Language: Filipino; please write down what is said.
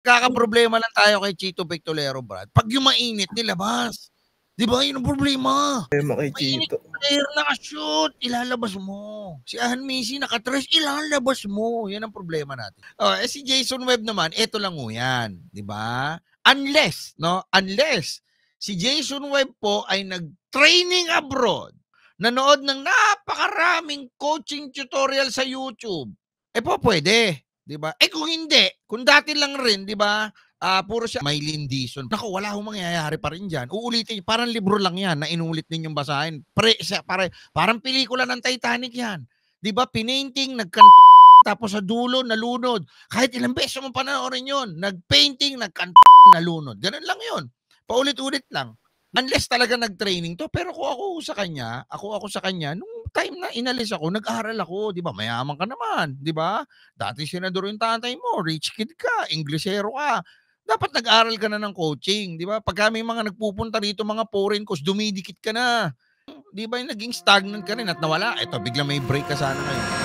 Kakaproblema lang tayo kay Chito Victolero, Brad, 'pag yung mainit nilabas. 'Di ba, yun ang problema. Problema kay Mainit Chito. yung player naka-shoot, ilalabas mo. Si Ann Macy naka-dress, ilalabas mo. Yan ang problema natin. Oh, si Jason Webb naman, eto lang ho yan, 'di ba? Unless, no? Unless si Jason Webb po ay nag-training abroad, nanood ng napakaraming coaching tutorial sa YouTube, pwede. 'Di ba? Kung hindi, kung dati lang rin, 'di ba? Puro siya Mylene Dizon. Naku, wala hong mangyayari pa rin diyan. Uulitin, parang libro lang 'yan na inulit ninyong basahin. Parang pelikula ng Titanic 'yan. 'Di ba? Pinainting, tapos sa dulo nalunod. Kahit ilang beses mo panoorin 'yon. Nagpainting, nalunod. Ganun lang 'yon. Paulit-ulit lang. Unless talaga nag-training to. Pero kung ako sa kanya, nung time na inalis ako, nag-aral ako, 'di ba? Mayaman ka naman, 'di ba? Dati senador yung tatay mo, rich kid ka, Inglesero ka. Dapat nag-aral ka na ng coaching, 'di ba? Pagka may mga nagpupunta rito, mga foreign coach, dumidikit ka na. 'Di ba, yung naging stagnant ka rin at nawala. Ito, biglang may break ka sana ngayon.